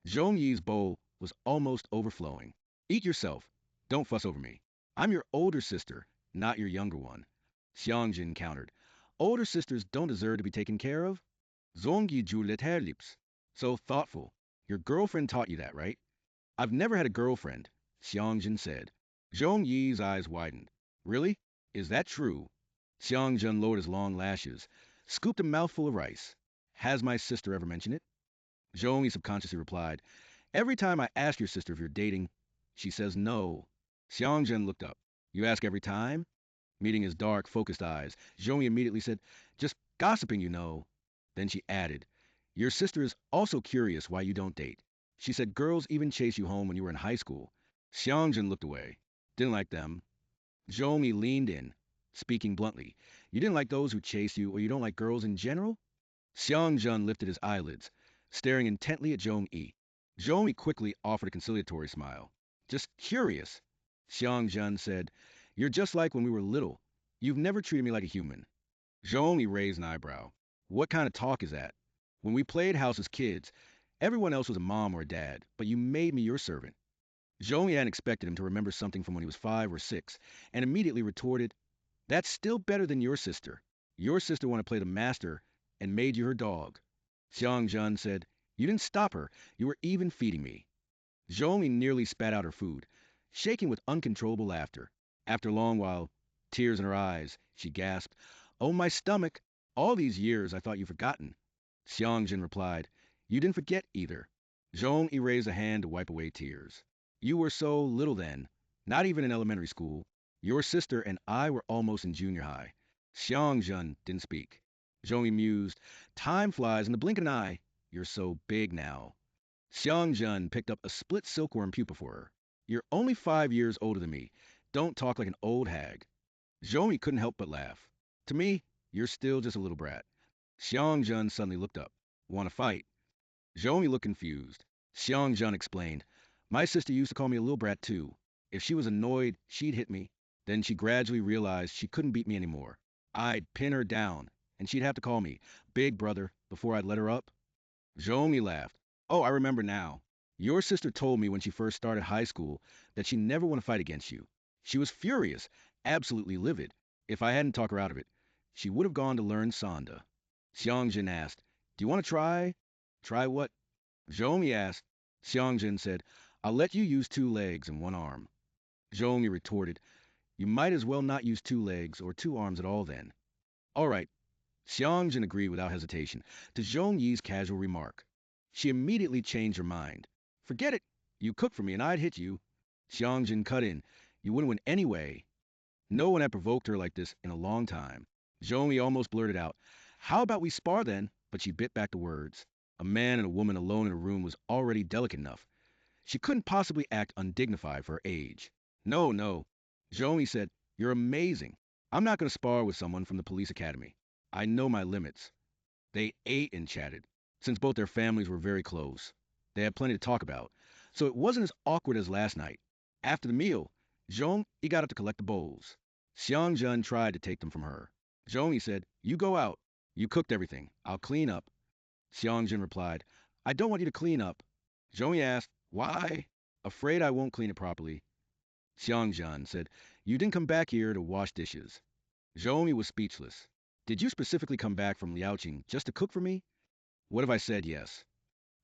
Zhong Yi's bowl was almost overflowing. Eat yourself. Don't fuss over me. I'm your older sister, not your younger one. Xiang Zhen countered. Older sisters don't deserve to be taken care of. Zhong Yi drew her lips. So thoughtful. Your girlfriend taught you that, right? I've never had a girlfriend, Xiang Zhen said. Zhong Yi's eyes widened. Really? Is that true? Xiang Zhen lowered his long lashes, scooped a mouthful of rice. Has my sister ever mentioned it? Zhong Yi subconsciously replied, every time I ask your sister if you're dating, she says no. Xiang Zhen looked up. You ask every time? Meeting his dark, focused eyes, Zhong Yi immediately said, just gossiping, you know. Then she added, your sister is also curious why you don't date. She said girls even chase you home when you were in high school. Xiang Zhen looked away. Didn't like them. Zhong Yi leaned in, speaking bluntly. You didn't like those who chase you, or you don't like girls in general? Xiang Zhen lifted his eyelids, staring intently at Zhong Yi. Zhong Yi quickly offered a conciliatory smile. Just curious. Xiang Zhen said, you're just like when we were little. You've never treated me like a human. Zhong Yi raised an eyebrow. What kind of talk is that? When we played house as kids, everyone else was a mom or a dad, but you made me your servant. Zhong Yan expected him to remember something from when he was 5 or 6, and immediately retorted, that's still better than your sister. Your sister wanted to play the master and made you her dog. Xiang Zhen said, you didn't stop her, you were even feeding me. Zhong Yi nearly spat out her food, shaking with uncontrollable laughter. After a long while, tears in her eyes, she gasped, oh, my stomach! All these years I thought you'd forgotten. Xiang Zhen replied, you didn't forget either. Zhong Yi raised a hand to wipe away tears. You were so little then, not even in elementary school. Your sister and I were almost in junior high. Xiang Zhen didn't speak. Zhong Yi mused, time flies in the blink of an eye. You're so big now. Xiang Zhen picked up a split silkworm pupa for her. You're only 5 years older than me. Don't talk like an old hag. Zhong Yi couldn't help but laugh. To me, you're still just a little brat. Xiang Zhen suddenly looked up. Want to fight? Zhong Yi looked confused. Xiang Zhen explained. My sister used to call me a little brat too. If she was annoyed, she'd hit me. Then she gradually realized she couldn't beat me anymore. I'd pin her down, and she'd have to call me big brother before I'd let her up. Zhong Yi laughed. Oh, I remember now. Your sister told me when she first started high school that she never want to fight against you. She was furious, absolutely livid. If I hadn't talked her out of it, she would have gone to learn Sanda. Xiang Jin asked, do you want to try? Try what? Zhong Yi asked. Xiang Jin said, I'll let you use 2 legs and 1 arm. Zhong Yi retorted, you might as well not use 2 legs or 2 arms at all then. All right. Xiang Jin agreed without hesitation to Zhong Yi's casual remark. She immediately changed her mind. Forget it. You cook for me and I'd hit you. Xiang Jin cut in. You wouldn't win anyway. No one had provoked her like this in a long time. Zhong Yi almost blurted out, how about we spar then? But she bit back the words. A man and a woman alone in a room was already delicate enough. She couldn't possibly act undignified for her age. No, no. Zhong Yi said, you're amazing. I'm not going to spar with someone from the police academy. I know my limits. They ate and chatted, since both their families were very close. They had plenty to talk about, so it wasn't as awkward as last night. After the meal, Zhong Yi got up to collect the bowls. Xiang Zhen tried to take them from her. Zhong Yi said, you go out. You cooked everything. I'll clean up. Xiang Zhen replied, I don't want you to clean up. Zhong Yi asked, why? Afraid I won't clean it properly. Xiang Zhen said, you didn't come back here to wash dishes. Zhong Yi was speechless. Did you specifically come back from Liaoqing just to cook for me? What if I said yes?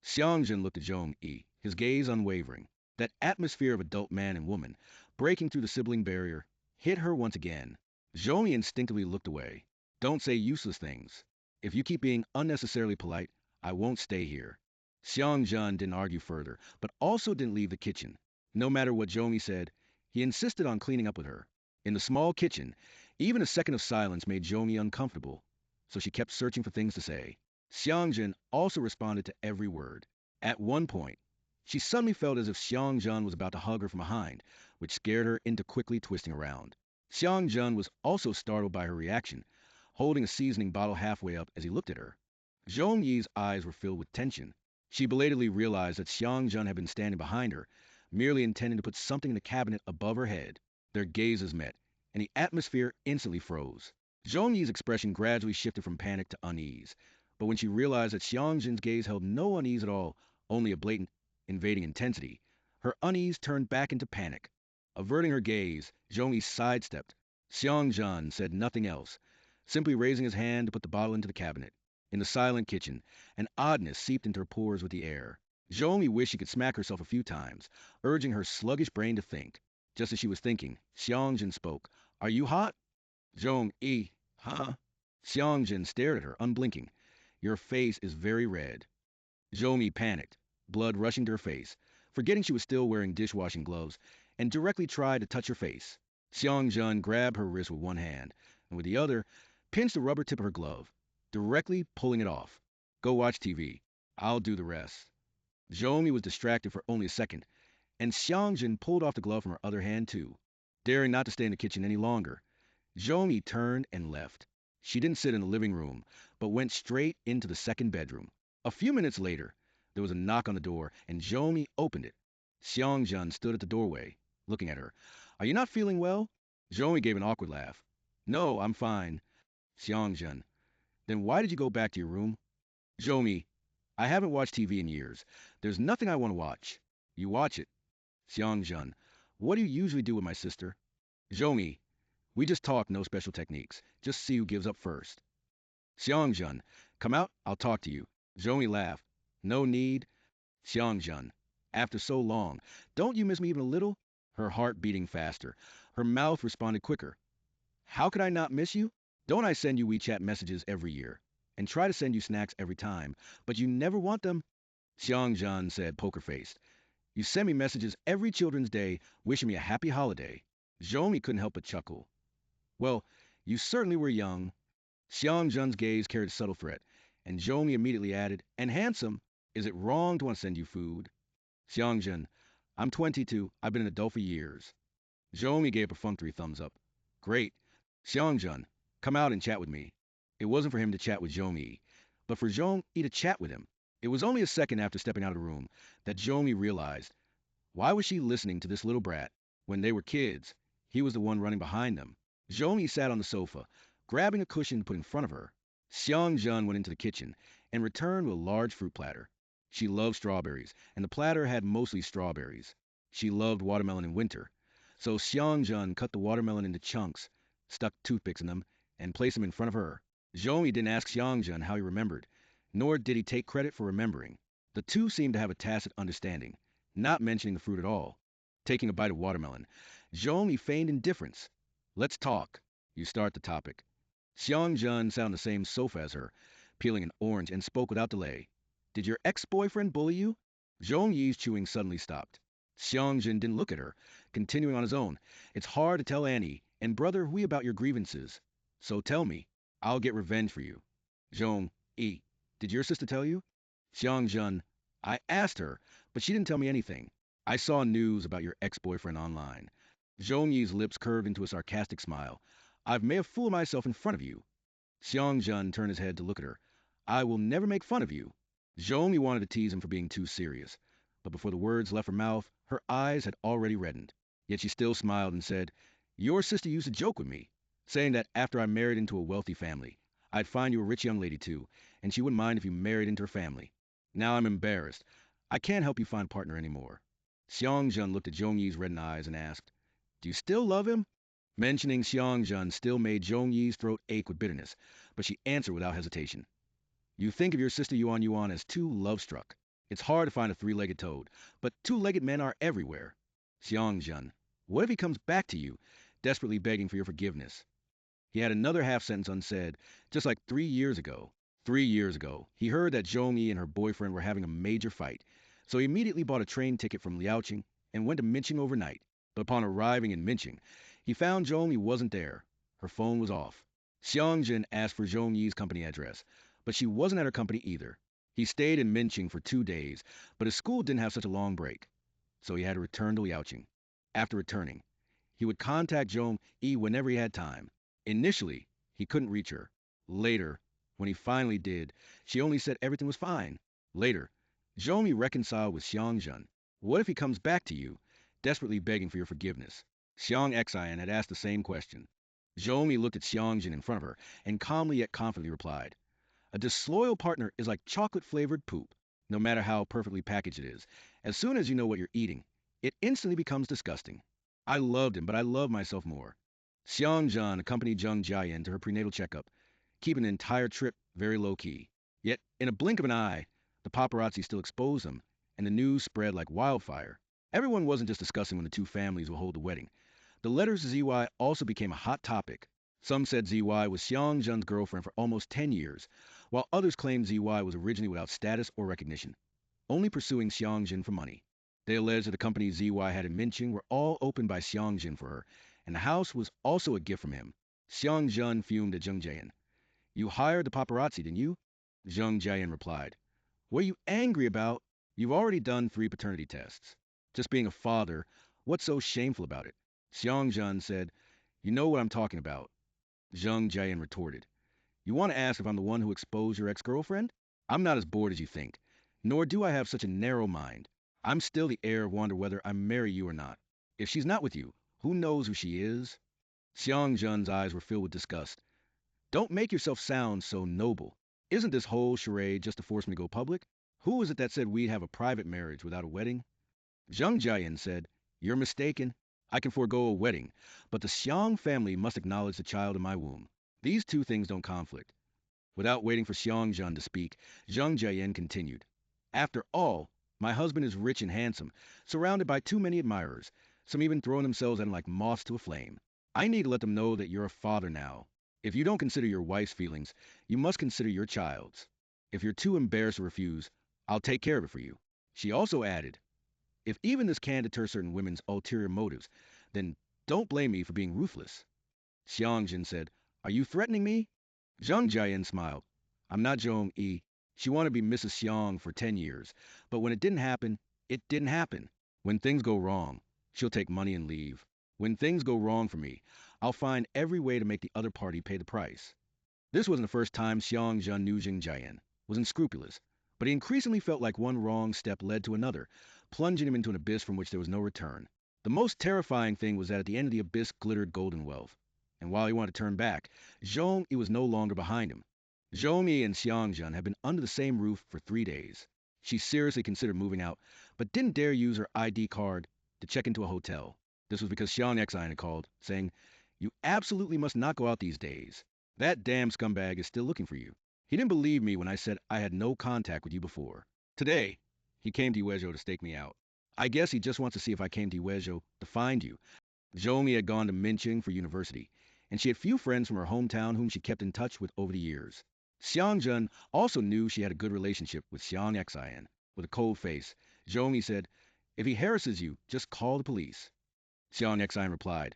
Xiang Zhen looked at Zhong Yi, his gaze unwavering. That atmosphere of adult man and woman, breaking through the sibling barrier, hit her once again. Zhong Yi instinctively looked away. Don't say useless things. If you keep being unnecessarily polite, I won't stay here. Xiang Zhen didn't argue further, but also didn't leave the kitchen. No matter what Zhong Yi said, he insisted on cleaning up with her. In the small kitchen, even a second of silence made Zhong Yi uncomfortable, so she kept searching for things to say. Xiang Zhen also responded to every word. At one point, she suddenly felt as if Xiang Zhen was about to hug her from behind, which scared her into quickly twisting around. Xiang Zhen was also startled by her reaction, holding a seasoning bottle halfway up as he looked at her. Zhong Yi's eyes were filled with tension. She belatedly realized that Xiang Zhen had been standing behind her, merely intending to put something in the cabinet above her head. Their gazes met, and the atmosphere instantly froze. Zhong Yi's expression gradually shifted from panic to unease, but when she realized that Xiang Zhen's gaze held no unease at all, only a blatant, invading intensity, her unease turned back into panic. Averting her gaze, Zhong Yi sidestepped. Xiang Zhen said nothing else, simply raising his hand to put the bottle into the cabinet. In the silent kitchen, an oddness seeped into her pores with the air. Zhong Yi wished she could smack herself a few times, urging her sluggish brain to think. Just as she was thinking, Xiang Zhen spoke. Are you hot? Zhong Yi, huh? Xiang Zhen stared at her, unblinking. Your face is very red. Zhong Yi panicked, blood rushing to her face, forgetting she was still wearing dishwashing gloves, and directly tried to touch her face. Xiang Zhen grabbed her wrist with one hand, and with the other, pinched the rubber tip of her glove, directly pulling it off. Go watch TV. I'll do the rest. Zhong Yi was distracted for only a second, and Xiang Zhen pulled off the glove from her other hand too. Daring not to stay in the kitchen any longer, Zhong Yi turned and left. She didn't sit in the living room, but went straight into the second bedroom. A few minutes later, there was a knock on the door, and Zhong Yi opened it. Xiang Zhen stood at the doorway, looking at her. Are you not feeling well? Zhong Yi gave an awkward laugh. No, I'm fine. Xiang Zhen. Then why did you go back to your room? Zhong Yi. I haven't watched TV in years. There's nothing I want to watch. You watch it. Xiang Zhen. What do you usually do with my sister? Zhong Yi. We just talk, no special techniques. Just see who gives up first. Xiang Zhen. Come out, I'll talk to you. Zhong Yi laughed. No need. Xiang Zhen. After so long, don't you miss me even a little? Her heart beating faster. Her mouth responded quicker. How could I not miss you? Don't I send you WeChat messages every year? And try to send you snacks every time, but you never want them? Xiang Zhen said, poker-faced. You send me messages every Children's Day wishing me a happy holiday. Zhong Yi couldn't help but chuckle. Well, you certainly were young. Xiang Zhen's gaze carried a subtle threat, and Zhong Yi immediately added, and handsome. Is it wrong to want to send you food? Xiang Zhen, I'm 22. I've been an adult for years. Zhong Yi gave a perfunctory thumbs up. Great. Xiang Zhen, come out and chat with me. It wasn't for him to chat with Zhong Yi, but for Zhong Yi to chat with him. It was only a second after stepping out of the room that Zhong Yi realized, why was she listening to this little brat? When they were kids, he was the one running behind them. Zhong Yi sat on the sofa, grabbing a cushion to put in front of her. Xiang Zhen went into the kitchen and returned with a large fruit platter. She loved strawberries, and the platter had mostly strawberries. She loved watermelon in winter, so Xiang Zhen cut the watermelon into chunks, stuck toothpicks in them, and placed them in front of her. Zhong Yi didn't ask Xiang Zhen how he remembered, nor did he take credit for remembering. The two seemed to have a tacit understanding, not mentioning the fruit at all. Taking a bite of watermelon, Zhong Yi feigned indifference. Let's talk. You start the topic. Xiang Zhen sat on the same sofa as her, peeling an orange, and spoke without delay. Did your ex-boyfriend bully you? Zhong Yi's chewing suddenly stopped. Xiang Zhen didn't look at her, continuing on his own. It's hard to tell Annie and brother Hui about your grievances. So tell me. I'll get revenge for you. Zhong Yi, did your sister tell you? Xiang Zhen, I asked her, but she didn't tell me anything. I saw news about your ex-boyfriend online. Zhong Yi's lips curved into a sarcastic smile. I may have fooled myself in front of you. Xiang Zhen turned his head to look at her. I will never make fun of you. Zhong Yi wanted to tease him for being too serious, but before the words left her mouth, her eyes had already reddened. Yet she still smiled and said, your sister used to joke with me, saying that after I married into a wealthy family, I'd find you a rich young lady too, and she wouldn't mind if you married into her family. Now I'm embarrassed. I can't help you find a partner anymore. Xiang Zhen looked at Zhong Yi's reddened eyes and asked, do you still love him? Mentioning Xiang Zhen still made Zhong Yi's throat ache with bitterness, but she answered without hesitation. You think of your sister Yuan Yuan as too love-struck. It's hard to find a three-legged toad, but two-legged men are everywhere. Xiang Zhen, what if he comes back to you, desperately begging for your forgiveness? He had another half sentence unsaid, just like 3 years ago. 3 years ago, he heard that Zhong Yi and her boyfriend were having a major fight, so he immediately bought a train ticket from Liaoqing and went to Minqing overnight. But upon arriving in Minqing, he found Zhong Yi wasn't there. Her phone was off. Xiang Jin asked for Zhong Yi's company address, but she wasn't at her company either. He stayed in Minqing for 2 days, but his school didn't have such a long break, so he had to return to Liaoqing. After returning, he would contact Zhong Yi whenever he had time. Initially, he couldn't reach her. Later, when he finally did, she only said everything was fine. Later, Zhong Yi reconciled with Xiang Zhen. What if he comes back to you, desperately begging for your forgiveness? Xiang Xian had asked the same question. Zhong Yi looked at Xiang Jin in front of her and calmly yet confidently replied, a disloyal partner is like chocolate-flavored poop. No matter how perfectly packaged it is, as soon as you know what you're eating, it instantly becomes disgusting. I loved him, but I love myself more. Xiang Zhen accompanied Zheng Jiayan to her prenatal checkup, keeping the entire trip very low-key. Yet, in a blink of an eye, the paparazzi still exposed them, and the news spread like wildfire. Everyone wasn't just discussing when the two families will hold the wedding. The letters ZY also became a hot topic. Some said ZY was Xiang Zhen's girlfriend for almost 10 years, while others claimed ZY was originally without status or recognition, only pursuing Xiang Zhen for money. They alleged that the companies ZY had in Minqing were all opened by Xiang Zhen for her, and the house was also a gift from him. Xiang Zhen fumed at Zheng Jiayan. You hired the paparazzi, didn't you? Zheng Jiayan replied. What are you angry about? You've already done 3 paternity tests. Just being a father, what's so shameful about it? Xiang Zhen said, you know what I'm talking about. Zheng Jiayan retorted. You want to ask if I'm the one who exposed your ex-girlfriend? I'm not as bored as you think, nor do I have such a narrow mind. I'm still the heir of Wande whether I marry you or not. If she's not with you, who knows who she is? Xiang Zhen's eyes were filled with disgust. Don't make yourself sound so noble. Isn't this whole charade just to force me to go public? Who was it that said we'd have a private marriage without a wedding? Zheng Jiayan said, you're mistaken. I can forego a wedding, but the Xiang family must acknowledge the child in my womb. These two things don't conflict. Without waiting for Xiang Zhen to speak, Zheng Jiayan continued. After all, my husband is rich and handsome, surrounded by too many admirers, some even throwing themselves at him like moths to a flame. I need to let them know that you're a father now. If you don't consider your wife's feelings, you must consider your child's. If you're too embarrassed to refuse, I'll take care of it for you. She also added, if even this can deter certain women's ulterior motives, then don't blame me for being ruthless. Xiang Jin said, are you threatening me? Zheng Jiayan smiled. I'm not Zhong Yi. She wanted to be Mrs. Xiang for 10 years, but when it didn't happen, it didn't happen. When things go wrong, she'll take money and leave. When things go wrong for me, I'll find every way to make the other party pay the price. This wasn't the first time Xiang Zhen knew Zheng Jiayan was unscrupulous, but he increasingly felt like one wrong step led to another, plunging him into an abyss from which there was no return. The most terrifying thing was that at the end of the abyss glittered golden wealth. And while he wanted to turn back, Zhong Yi was no longer behind him. Zhong Yi and Xiang Zhen had been under the same roof for 3 days. She seriously considered moving out, but didn't dare use her ID card to check into a hotel. This was because Xiang Xian had called, saying, you absolutely must not go out these days. That damn scumbag is still looking for you. He didn't believe me when I said I had no contact with you before. Today, he came to Yuezhou to stake me out. I guess he just wants to see if I came to Yuezhou to find you. Zhong Yi had gone to Minqing for university, and she had few friends from her hometown whom she kept in touch with over the years. Xiang Zhen also knew she had a good relationship with Xiang Xian. With a cold face, Zhong Yi said, if he harasses you, just call the police. Xiang Xian replied,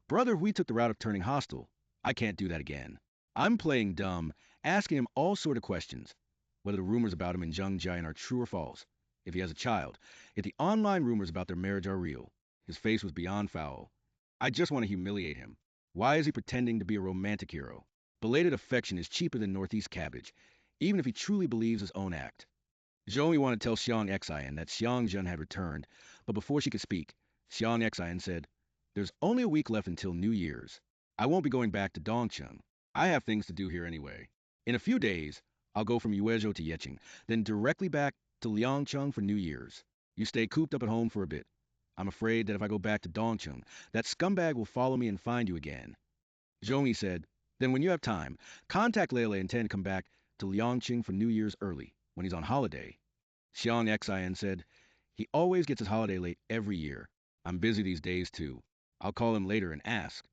brother, we took the route of turning hostile. I can't do that again. I'm playing dumb, asking him all sort of questions, whether the rumors about him and Zheng Jiayan are true or false, if he has a child, if the online rumors about their marriage are real. His face was beyond foul. I just want to humiliate him. Why is he pretending to be a romantic hero? Belated affection is cheaper than Northeast cabbage, even if he truly believes his own act. Zhong Yi wanted to tell Xiang Xian that Xiang Zhen had returned, but before she could speak, Xiang Xian said, there's only a week left until New Year's. I won't be going back to Dongcheng. I have things to do here anyway. In a few days, I'll go from Yuezhou to Yeqing, then directly back to Liangcheng for New Year's. You stay cooped up at home for a bit. I'm afraid that if I go back to Dongcheng, that scumbag will follow me and find you again. Zhong Yi said, then when you have time, contact Lele and intend to come back to Liangcheng for New Year's early, when he's on holiday. Xiang Xian said, "He always gets his holiday late every year. I'm busy these days too. I'll call him later and ask."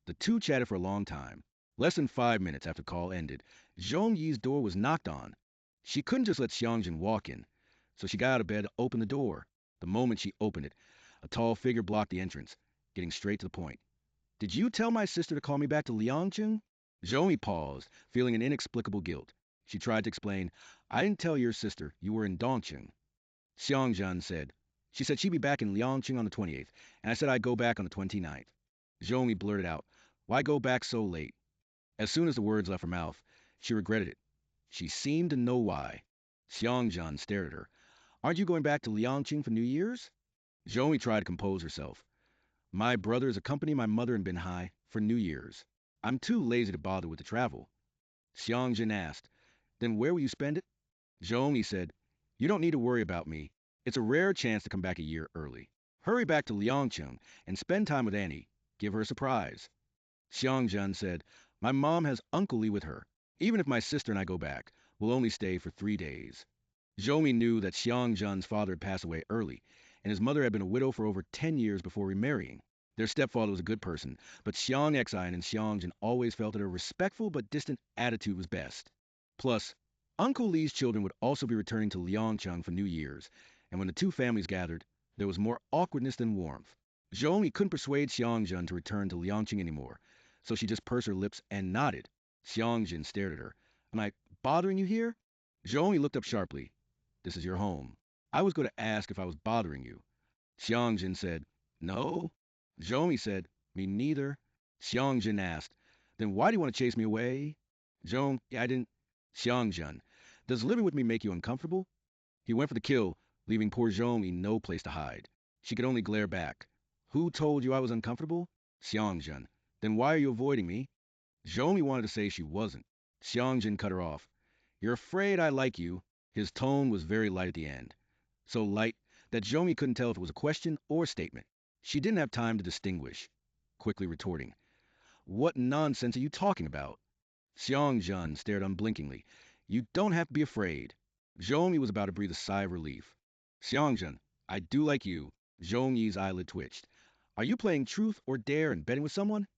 The two chatted for a long time. Less than 5 minutes after the call ended, Zhong Yi's door was knocked on. She couldn't just let Xiang Zhen walk in, so she got out of bed to open the door. The moment she opened it, a tall figure blocked the entrance, getting straight to the point. "Did you tell my sister to call me back to Liangcheng?" Zhong Yi paused, feeling an inexplicable guilt. She tried to explain, "I didn't tell your sister you were in Dongcheng." Xiang Zhen said, "She said she'd be back in Liangcheng on the 28th, and I said I'd go back on the 29th. Zhong Yi blurted out, "Why go back so late?" As soon as the words left her mouth, she regretted it. She seemed to know why. Xiang Zhen stared at her. "Aren't you going back to Liangcheng for New Year's?" Zhong Yi tried to compose herself. "My brothers accompany my mother in Binhai for New Year's. I'm too lazy to bother with the travel." Xiang Zhen asked, "Then where will you spend it?" Zhong Yi said, "You don't need to worry about me. It's a rare chance to come back a year early. Hurry back to Liangcheng and spend time with Annie. Give her a surprise." Xiang Zhen said, "My mom has Uncle Li with her. Even if my sister and I go back, we'll only stay for 3 days." Zhong Yi knew that Xiang Zhen's father had passed away early, and his mother had been a widow for over 10 years before remarrying. Their stepfather was a good person, but Xiang Xian and Xiang Zhen always felt that a respectful but distant attitude was best. Plus, Uncle Li's children would also be returning to Liangcheng for New Year's, and when the two families gathered, there was more awkwardness than warmth. Zhong Yi couldn't persuade Xiang Zhen to return to Liangcheng anymore, so she just pursed her lips and nodded. Xiang Zhen stared at her. "Am I bothering you here?" Zhong Yi looked up sharply. "This is your home. I was going to ask if I was bothering you." Xiang Zhen said, "No." Zhong Yi said, "Me neither." Xiang Zhen asked, "Then why do you want to chase me away?" I didn't." Xiang Zhen, "Does living with me make you uncomfortable?" He went for the kill, leaving poor Zhong Yi no place to hide. She could only glare back. "Who told you I was uncomfortable?" Xiang Zhen, "Then why are you avoiding me?" Zhong Yi wanted to say she wasn't. Xiang Zhen cut her off. "You're afraid I like you." His tone was very light at the end. So light that Zhong Yi couldn't tell if it was a question or a statement. She didn't have time to distinguish. Quickly retorting, "What nonsense are you talking about?" Xiang Zhen stared unblinkingly. "You don't have to be afraid." Zhong Yi was about to breathe a sigh of relief. "Xiang Zhen, I do like you." Zhong Yi's eyelid twitched. "Are you playing truth or dare and betting with someone?"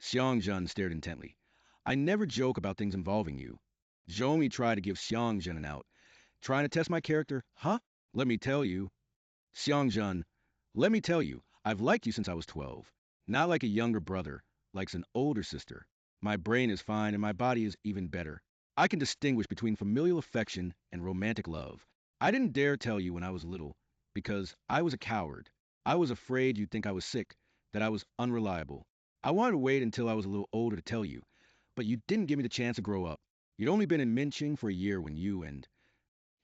Xiang Zhen stared intently. "I never joke about things involving you." Zhong Yi tried to give Xiang Zhen an out. "Trying to test my character, huh? Let me tell you." Xiang Zhen, "Let me tell you, I've liked you since I was 12. Not like a younger brother, likes an older sister. My brain is fine and my body is even better. I can distinguish between familial affection and romantic love. I didn't dare tell you when I was little, because I was a coward. I was afraid you'd think I was sick, that I was unreliable. I wanted to wait until I was a little older to tell you, but you didn't give me the chance to grow up. You'd only been in Minqing for a year when you and—"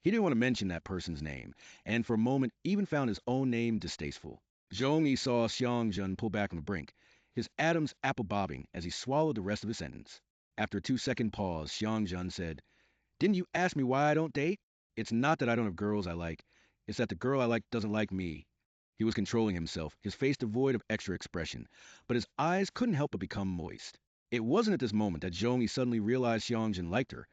He didn't want to mention that person's name, and for a moment even found his own name distasteful. Zhong Yi saw Xiang Zhen pull back on the brink, his Adam's apple bobbing as he swallowed the rest of his sentence. After a 2-second pause, Xiang Zhen said, "Didn't you ask me why I don't date? It's not that I don't have girls I like. It's that the girl I like doesn't like me." He was controlling himself, his face devoid of extra expression, but his eyes couldn't help but become moist. It wasn't at this moment that Zhong Yi suddenly realized Xiang Zhen liked her.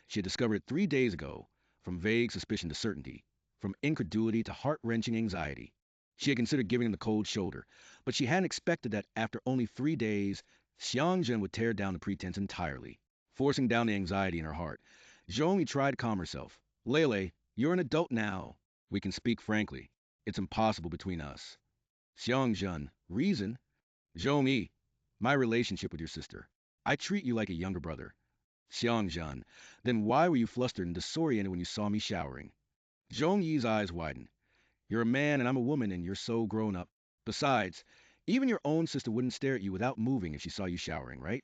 She had discovered it 3 days ago, from vague suspicion to certainty, from incredulity to heart-wrenching anxiety. She had considered giving him the cold shoulder, but she hadn't expected that after only 3 days, Xiang Zhen would tear down the pretense entirely. Forcing down the anxiety in her heart, Zhong Yi tried to calm herself. "Lele, you're an adult now. We can speak frankly. It's impossible between us." Xiang Zhen, "Reason?" "Zhong Yi, my relationship with your sister. I treat you like a younger brother." Xiang Zhen, "Then why were you flustered and disoriented when you saw me showering?" Zhong Yi's eyes widened. "You're a man and I'm a woman and you're so grown up. Besides, even your own sister wouldn't stare at you without moving if she saw you showering, right?"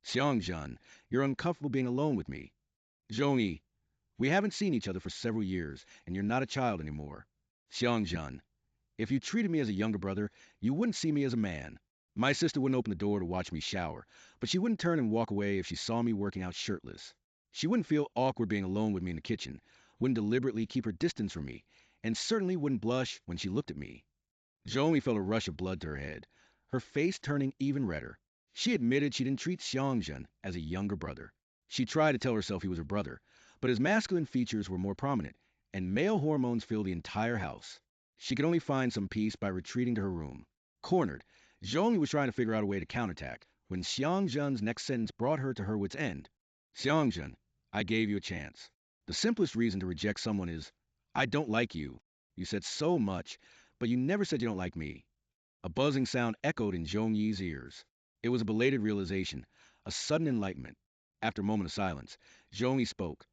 Xiang Zhen, "You're uncomfortable being alone with me." Zhong Yi, "We haven't seen each other for several years, and you're not a child anymore." Xiang Zhen, "If you treated me as a younger brother, you wouldn't see me as a man. My sister wouldn't open the door to watch me shower, but she wouldn't turn and walk away if she saw me working out shirtless. She wouldn't feel awkward being alone with me in the kitchen, wouldn't deliberately keep her distance from me, and certainly wouldn't blush when she looked at me." Zhong Li felt a rush of blood to her head, her face turning even redder. She admitted she didn't treat Xiang Zhen as a younger brother. She tried to tell herself he was her brother, but his masculine features were more prominent, and male hormones filled the entire house. She could only find some peace by retreating to her room. Cornered, Zhong Yi was trying to figure out a way to counterattack when Xiang Zhen's next sentence brought her to her wits' end. Xiang Zhen, I gave you a chance. The simplest reason to reject someone is, I don't like you. You said so much, but you never said you don't like me. A buzzing sound echoed in Zhong Yi's ears. It was a belated realization, a sudden enlightenment. After a moment of silence, Zhong Yi spoke.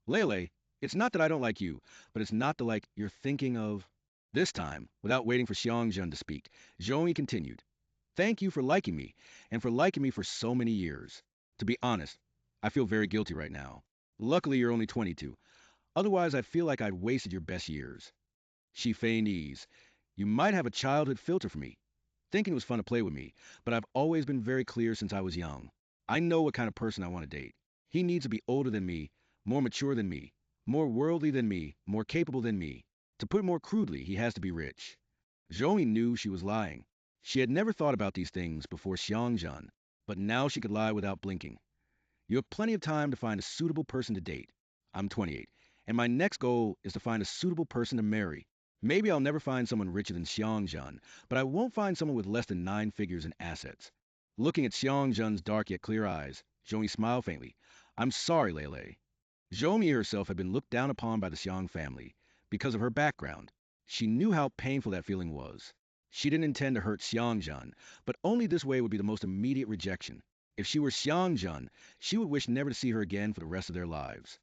Lele, it's not that I don't like you, but it's not the like you're thinking of. This time, without waiting for Xiang Zhen to speak, Zhong Yi continued. Thank you for liking me, and for liking me for so many years. To be honest, I feel very guilty right now. Luckily, you're only 22. Otherwise, I feel like I'd wasted your best years. She feigned ease. You might have a childhood filter for me, thinking it was fun to play with me, but I've always been very clear since I was young. I know what kind of person I want to date. He needs to be older than me, more mature than me, more worldly than me, more capable than me. To put it more crudely, he has to be rich. Zhou knew she was lying. She had never thought about these things before Xiangzhen, but now she could lie without blinking. You have plenty of time to find a suitable person to date. I'm 28, and my next goal is to find a suitable person to marry. Maybe I'll never find someone richer than Xiangzhen, but I won't find someone with less than 9 figures in assets. Looking at Xiangzhen's dark yet clear eyes, Zhongyi smiled faintly. I'm sorry, Lele. Zhongyi herself had been looked down upon by the Xiang family because of her background. She knew how painful that feeling was. She didn't intend to hurt Xiangzhen, but only this way would be the most immediate rejection. If she were Xiangzhen, she would wish never to see her again for the rest of their lives.